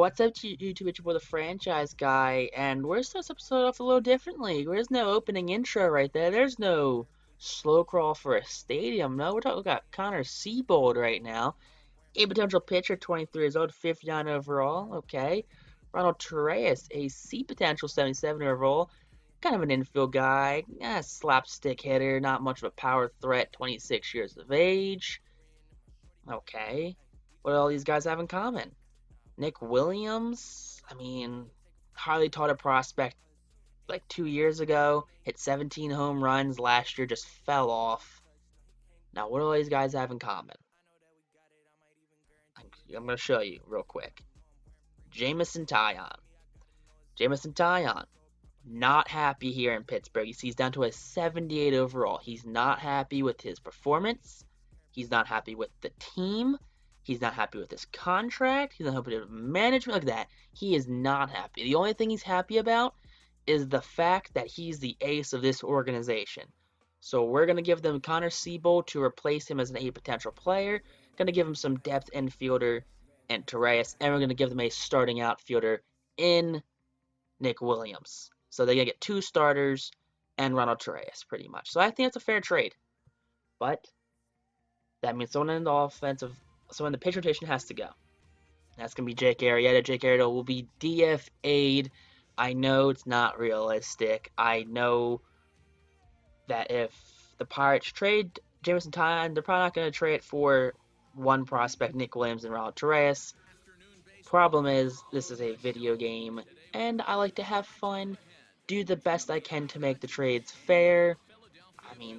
What's up to YouTube? It's your boy, the franchise guy, and we're starting this episode off a little differently. There's no opening intro right there. There's no slow crawl for a stadium. No, we got Connor Seabold right now. A potential pitcher, 23 years old, 59 overall. Okay. Ronald Torreyes, a C potential, 77 overall. Kind of an infield guy. Slapstick hitter, not much of a power threat, 26 years of age. Okay. What do all these guys have in common? Nick Williams, highly touted prospect like 2 years ago, hit 17 home runs last year, just fell off. Now, what do all these guys have in common? I'm going to show you real quick. Jameson Taillon. Jameson Taillon, not happy here in Pittsburgh. He's down to a 78 overall. He's not happy with his performance. He's not happy with the team. He's not happy with his contract. He's not happy with management like that. He is not happy. The only thing he's happy about is the fact that he's the ace of this organization. So we're going to give them Connor Seabold to replace him as an A potential player. Going to give him some depth infielder and Torreyes. And we're going to give them a starting outfielder in Nick Williams. So they're going to get two starters and Ronald Torreyes pretty much. So I think that's a fair trade. But that means someone in the offensive, someone in the pitch rotation has to go. That's going to be Jake Arrieta. Jake Arrieta will be DFA'd. I know it's not realistic. I know that if the Pirates trade Jameson Taillon, they're probably not going to trade it for one prospect, Nick Williams and Ronald Torreyes. Problem is, this is a video game, and I like to have fun, do the best I can to make the trades fair.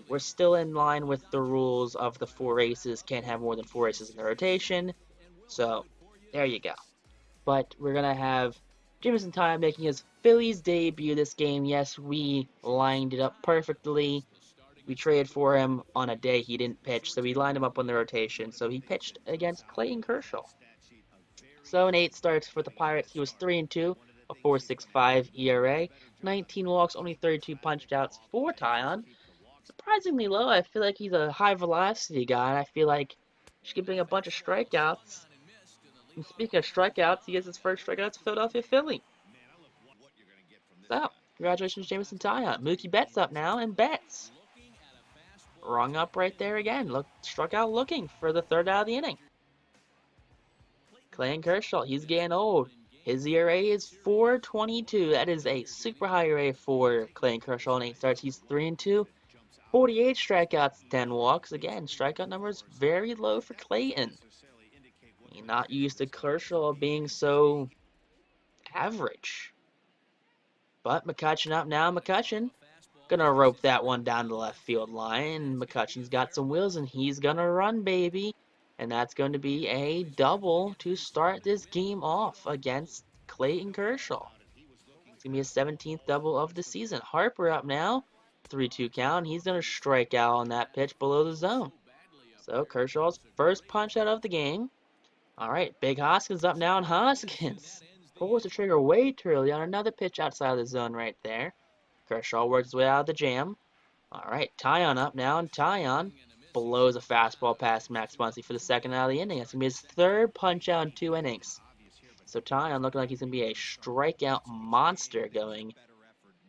We're still in line with the rules of the 4 aces. Can't have more than 4 aces in the rotation. So, there you go. But we're going to have Jameson Taillon making his Phillies debut this game. Yes, we lined it up perfectly. We traded for him on a day he didn't pitch, so we lined him up on the rotation. So he pitched against Clayton Kershaw. So in 8 starts for the Pirates, he was 3-2, a 4.65 ERA, 19 walks, only 32 punched outs for Taillon. Surprisingly low. I feel like he's a high velocity guy, and I feel like he should bring a bunch of strikeouts. And speaking of strikeouts, he gets his first strikeout to Philadelphia Philly. So, congratulations, Jameson Taillon. Mookie Betts up now, and Betts rung up right there again. Struck out looking for the 3rd out of the inning. Clayton Kershaw, he's getting old. His ERA is 4.22. That is a super high ERA for Clayton Kershaw in 8 starts. He's 3-2. 48 strikeouts, 10 walks. Again, strikeout numbers very low for Clayton. You're not used to Kershaw being so average. But McCutchen up now. McCutchen gonna rope that one down the left field line. McCutchen's got some wheels and he's gonna run, baby. And that's going to be a double to start this game off against Clayton Kershaw. It's gonna be his 17th double of the season. Harper up now. 3-2 count. He's going to strike out on that pitch below the zone. So Kershaw's first punch out of the game. All right, Big Hoskins up now, and Hoskins pulls the trigger way too early on another pitch outside of the zone right there. Kershaw works his way out of the jam. All right, Taillon up now, and Taillon blows a fastball past Max Muncy for the 2nd out of the inning. That's going to be his 3rd punch out in 2 innings. So Taillon looking like he's going to be a strikeout monster going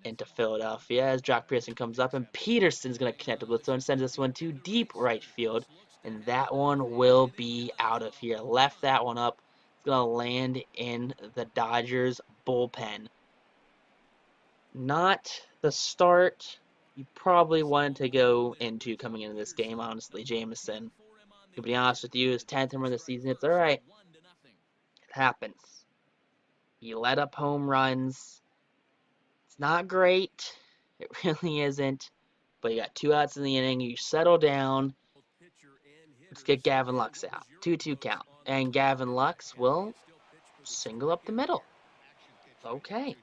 into Philadelphia as Jock Peterson comes up, and Peterson's going to connect with Blitzo and sends this one to deep right field, and that one will be out of here. Left that one up. It's going to land in the Dodgers bullpen. Not the start you probably wanted to go into coming into this game, honestly, Jameson. To be honest with you, his 10th home run of the season, it's alright. It happens. He let up home runs. Not great. It really isn't. But you got 2 outs in the inning. You settle down. Let's get Gavin Lux out. 2-2 count. And Gavin Lux will single up the middle. Okay.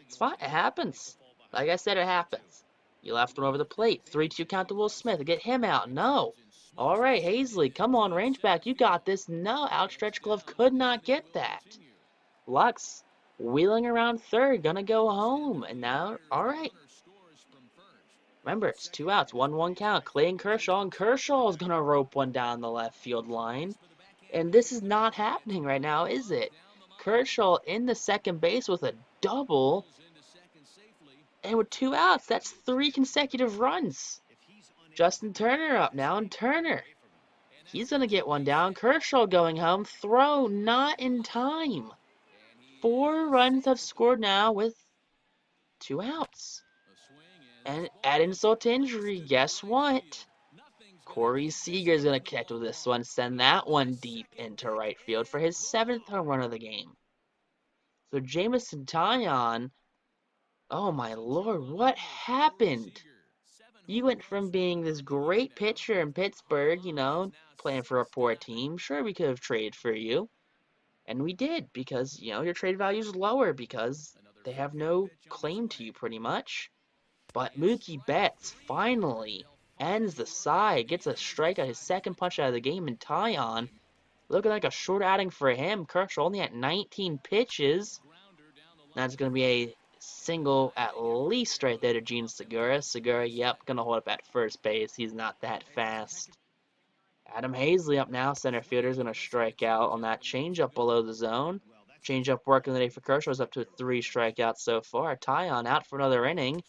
It's fine. It happens. Like I said, it happens. You left one over the plate. 3-2 count to Will Smith. Get him out. No. All right, Hazley. Come on, range back. You got this. No. Outstretched glove could not get that. Lux wheeling around 3rd, gonna go home. And now, all right. Remember, it's 2 outs, 1-1 count. Clayton Kershaw, and Kershaw is gonna rope one down the left field line. And this is not happening right now, is it? Kershaw in the second base with a double. And with 2 outs, that's 3 consecutive runs. Justin Turner up now, and Turner, he's going to get one down. Kershaw going home. Throw not in time. 4 runs have scored now with 2 outs. And add insult to injury, guess what? Corey Seager's going to catch with this one, send that one deep into right field for his 7th home run of the game. So Jameson Taillon, oh my lord, what happened? You went from being this great pitcher in Pittsburgh, playing for a poor team. Sure, we could have traded for you. And we did, because, your trade value is lower because they have no claim to you, pretty much. But Mookie Betts finally ends the side, gets a strikeout, his second punch out of the game, and Taillon looking like a short outing for him. Kershaw only at 19 pitches. That's going to be a single at least right there to Gene Segura. Segura, yep, going to hold up at first base. He's not that fast. Adam Hazley up now. Center fielder is going to strike out on that changeup below the zone. Changeup working the day for Kershaw is up to 3 strikeouts so far. Taillon out for another inning.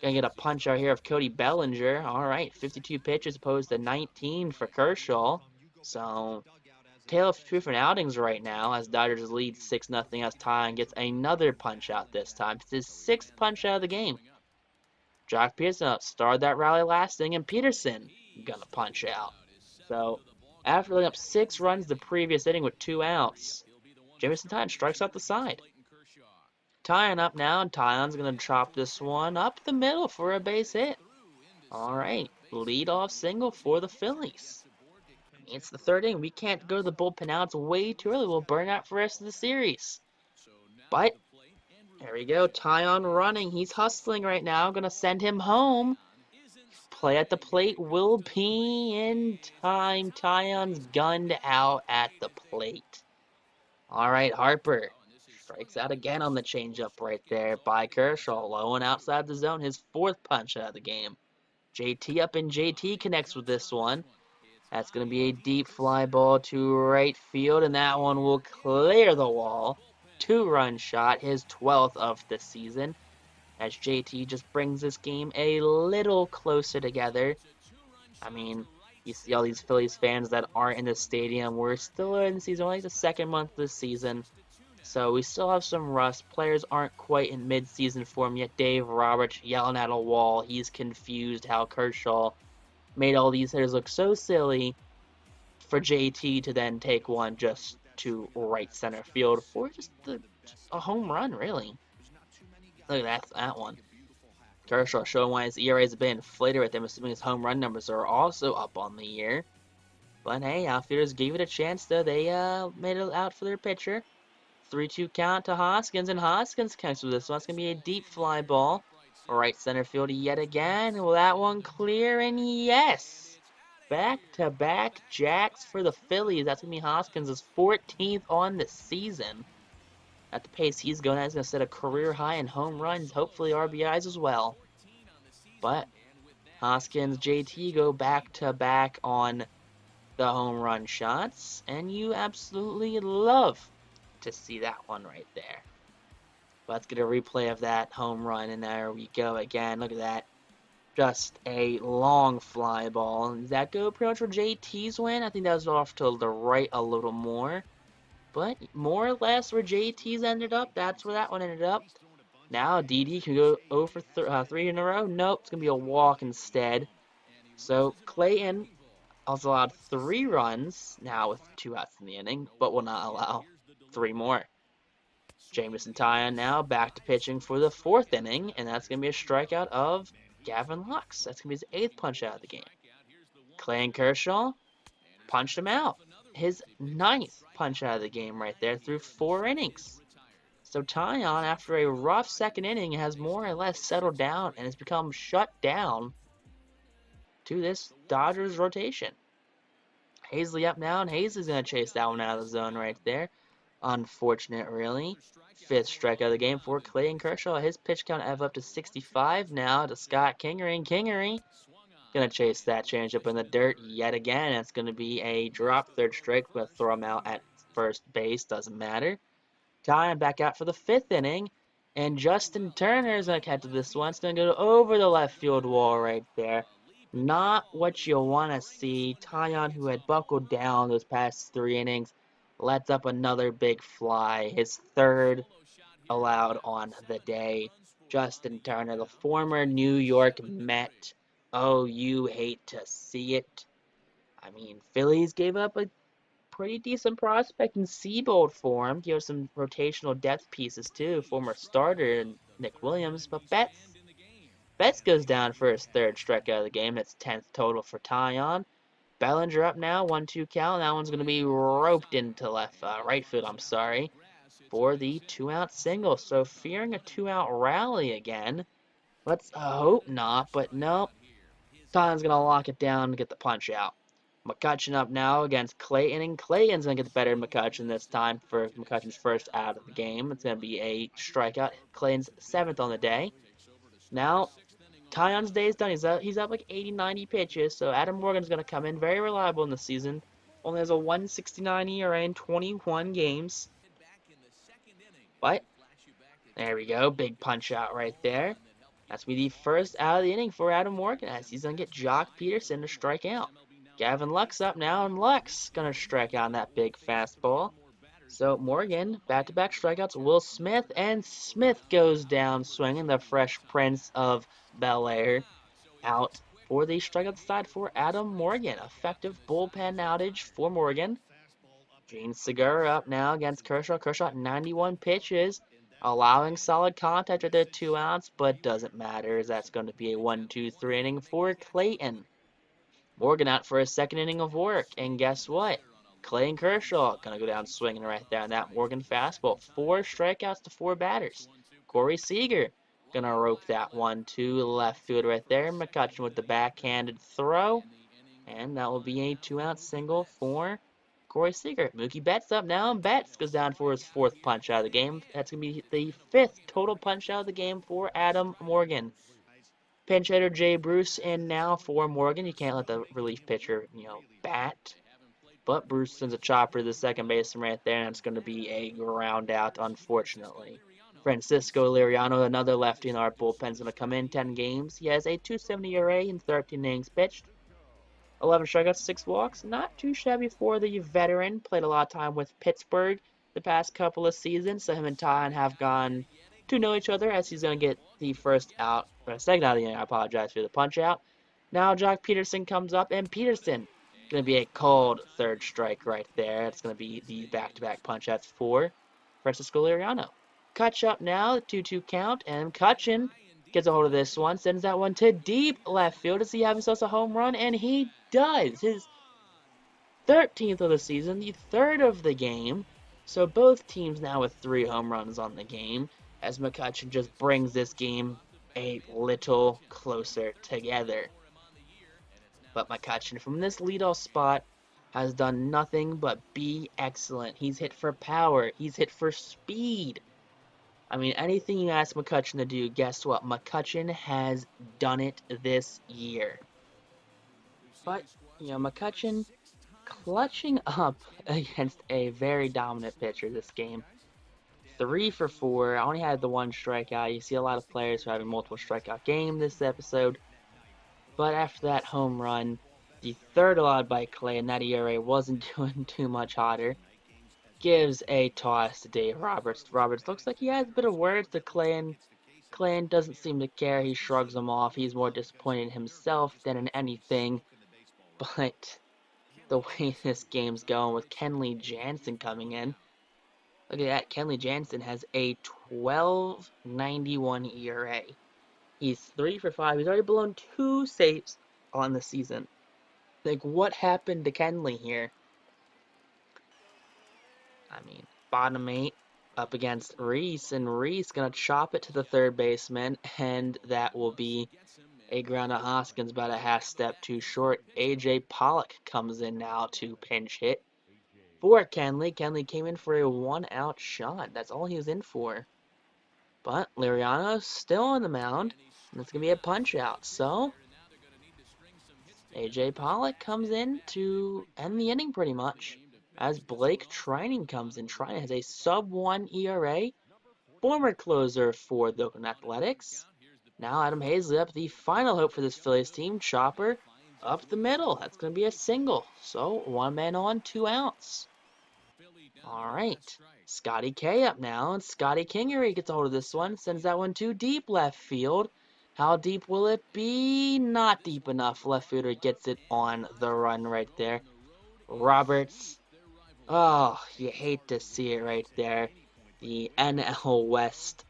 Gonna get a punch out here of Cody Bellinger. All right, 52 pitches opposed to 19 for Kershaw. So, tale of 2 different outings right now as Dodgers lead 6-0 as Taillon gets another punch out this time. It's his 6th punch out of the game. Jock Peterson started that rally last inning, and Peterson gonna punch out. So, after letting up 6 runs the previous inning with 2 outs, Jameson Taillon strikes out the side. Taillon up now, and Taillon's going to chop this one up the middle for a base hit. All right, leadoff single for the Phillies. It's the 3rd inning. We can't go to the bullpen now. It's way too early. We'll burn out for the rest of the series. But, there we go. Taillon running. He's hustling right now. Going to send him home. Play at the plate will be in time. Taillon's gunned out at the plate. All right, Harper strikes out again on the changeup right there by Kershaw. Low and outside the zone, his 4th punch out of the game. JT up, and JT connects with this one. That's going to be a deep fly ball to right field, and that one will clear the wall. 2-run shot, his 12th of the season, as JT just brings this game a little closer together. I mean, you see all these Phillies fans that aren't in the stadium. We're still in the season, only the 2nd month of the season. So we still have some rust. Players aren't quite in mid-season form yet. Dave Roberts yelling at a wall. He's confused how Kershaw made all these hitters look so silly for JT to then take one just to right center field for just a home run, really. Look at that one. Kershaw showing why his ERA is a bit inflated with him, assuming his home run numbers are also up on the year. But hey, outfielders gave it a chance, though. They made it out for their pitcher. 3-2 count to Hoskins, and Hoskins connects with this one. It's going to be a deep fly ball. Right center field yet again. Will that one clear? And yes! Back-to-back jacks for the Phillies. That's going to be Hoskins' 14th on the season. At the pace he's going at, he's going to set a career high in home runs, hopefully RBIs as well. But Hoskins, JT go back-to-back on the home run shots, and you absolutely love to see that one right there. Let's get a replay of that home run, and there we go again. Look at that. Just a long fly ball. Does that go pretty much for JT's win? I think that was off to the right a little more. But more or less where JT's ended up, that's where that one ended up. Now DD can go over 3 in a row. Nope, it's going to be a walk instead. So Clayton also allowed 3 runs, now with 2 outs in the inning, but will not allow 3 more. Jameson Taillon now back to pitching for the 4th inning, and that's going to be a strikeout of Gavin Lux. That's going to be his 8th punch out of the game. Clayton Kershaw punched him out. His 9th punch out of the game right there through 4 innings. So Taillon, after a rough 2nd inning, has more or less settled down and has become shut down to this Dodgers rotation. Hazley up now, and Hazley's going to chase that one out of the zone right there. Unfortunate, really. 5th strikeout of the game for Clayton Kershaw. His pitch count up to 65 now to Scott Kingery. And Kingery going to chase that changeup in the dirt yet again. It's going to be a drop 3rd strike. We're going to throw him out at first base. Doesn't matter. Taillon back out for the 5th inning. And Justin Turner is going to catch this one. It's going to go over the left field wall right there. Not what you want to see. Taillon, who had buckled down those past 3 innings, lets up another big fly. His 3rd allowed on the day. Justin Turner, the former New York Met. Oh, you hate to see it. I mean, Phillies gave up a pretty decent prospect in Seabold for him. He has some rotational depth pieces too. Former starter Nick Williams, but Betts goes down for his 3rd strikeout of the game. That's 10th total for Taillon. Bellinger up now, 1-2 count. That one's going to be roped into right field. I'm sorry, for the 2-out single. So fearing a 2-out rally again. Let's hope not, but no. Taillon's going to lock it down and get the punch out. McCutchen up now against Clayton, and Clayton's going to get the better of McCutchen this time for McCutchen's 1st out of the game. It's going to be a strikeout. Clayton's 7th on the day. Now, Taillon's day is done. He's up like 80, 90 pitches, so Adam Morgan's going to come in very reliable in the season. Only has a 1.69 ERA in 21 games. But, there we go. Big punch out right there. That's going to be the 1st out of the inning for Adam Morgan, as he's going to get Jock Peterson to strike out. Gavin Lux up now, and Lux going to strike out on that big fastball. So Morgan, back-to-back strikeouts. Will Smith, and Smith goes down swinging. The Fresh Prince of Bel-Air out for the strikeout side for Adam Morgan. Effective bullpen outage for Morgan. Gene Segura up now against Kershaw. Kershaw 91 pitches, allowing solid contact at the 2 outs, but doesn't matter as that's going to be a 1-2-3 inning for Clayton. Morgan out for a 2nd inning of work, and guess what? Clayton Kershaw gonna go down swinging right there on that Morgan fastball. 4 strikeouts to 4 batters. Corey Seager gonna rope that one to left field right there. McCutchen with the backhanded throw, and that will be a 2-out single for Corey Seager. Mookie Betts up now, and Betts goes down for his 4th punch out of the game. That's gonna be the 5th total punch out of the game for Adam Morgan. Pinch hitter Jay Bruce in now for Morgan. You can't let the relief pitcher, bat. But Bruce sends a chopper to the 2nd baseman right there, and it's going to be a ground out, unfortunately. Francisco Liriano, another lefty in our bullpen, is going to come in 10 games. He has a 2.70 ERA in 13 innings pitched. 11 strikeouts, 6 walks. Not too shabby for the veteran. Played a lot of time with Pittsburgh the past couple of seasons, so him and Taillon have gone to know each other as he's going to get the 2nd out of the inning. I apologize for the punch out. Now Jock Peterson comes up, and Peterson going to be a cold 3rd strike right there. It's going to be the back-to-back punch outs for Francisco Liriano. Kutch up now, the 2-2 count, and Cutchin gets a hold of this one, sends that one to deep left field. Does he have himself a home run? And he does. His 13th of the season, the 3rd of the game. So both teams now with 3 home runs on the game, as McCutchen just brings this game a little closer together. But McCutchen from this leadoff spot has done nothing but be excellent. He's hit for power. He's hit for speed. I mean, anything you ask McCutchen to do, guess what? McCutchen has done it this year. But, McCutchen clutching up against a very dominant pitcher this game. 3 for 4. I only had the 1 strikeout. You see a lot of players who are having multiple strikeout game this episode. But after that home run, the 3rd allowed by Clay, and that ERA wasn't doing too much hotter, gives a toss to Dave Roberts. Roberts looks like he has a bit of words to Clay, and Clay doesn't seem to care. He shrugs them off. He's more disappointed in himself than in anything. But the way this game's going with Kenley Jansen coming in, look at that. Kenley Jansen has a 12.91 ERA. He's 3 for 5. He's already blown 2 saves on the season. Like, what happened to Kenley here? I mean, bottom 8 up against Reese, and Reese gonna chop it to the 3rd baseman, and that will be a ground to Hoskins, about a half step too short. A.J. Pollock comes in now to pinch hit for Kenley. Kenley came in for a 1-out shot. That's all he was in for. But Liriano's still on the mound, and it's going to be a punch-out. So, A.J. Pollock comes in to end the inning pretty much. as Blake Trining comes in. Trining has a sub-1 ERA, former closer for the Oakland Athletics. Now Adam Hazley up, the final hope for this Phillies team. Chopper up the middle. That's going to be a single. So 1 man on, 2 outs. All right. Scotty K up now, and Scotty Kingery gets a hold of this one. Sends that one to deep left field. How deep will it be? Not deep enough. Left fielder gets it on the run right there. Roberts. Oh, you hate to see it right there. The NL West,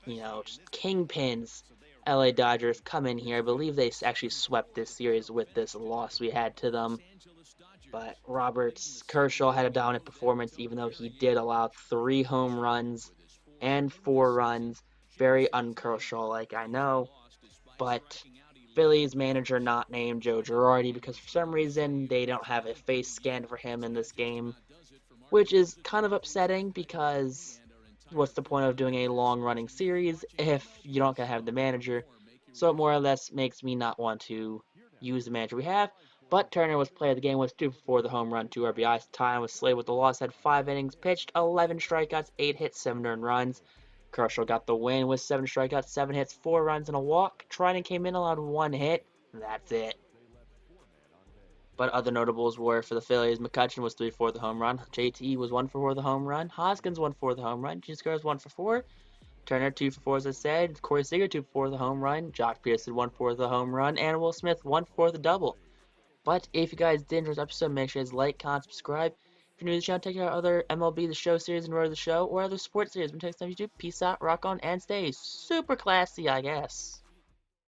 just kingpins. LA Dodgers come in here. I believe they actually swept this series with this loss we had to them. But Roberts, Kershaw had a dominant performance, even though he did allow 3 home runs and 4 runs. Very un-Kershaw-like, I know. But Phillies manager not named Joe Girardi because for some reason they don't have a face scan for him in this game, which is kind of upsetting because what's the point of doing a long-running series if you don't have the manager? So it more or less makes me not want to use the manager we have. But Turner was player of the game, was 2 for 4 the home run, 2 RBIs. Taillon was slated with the loss, had 5 innings pitched, 11 strikeouts, 8 hits, 7 earned runs. Kershaw got the win with 7 strikeouts, 7 hits, 4 runs, and a walk. Trinan came in, allowed 1 hit. That's it. But other notables were for the Phillies, McCutchen was 3 for 4 the home run. JT was 1 for 4 the home run. Hoskins 1 for 4 the home run. Giscard was 1 for 4. Turner 2 for 4 as I said. Corey Seager 2 for 4 the home run. Josh Peterson 1 for the home run. And Will Smith 1 for the double. But if you guys did enjoy this episode, make sure you guys like, comment, subscribe. If you're new to the channel, check out other MLB The Show series and Road to the Show or other sports series. Until next time, YouTube, peace out, rock on, and stay super classy, I guess.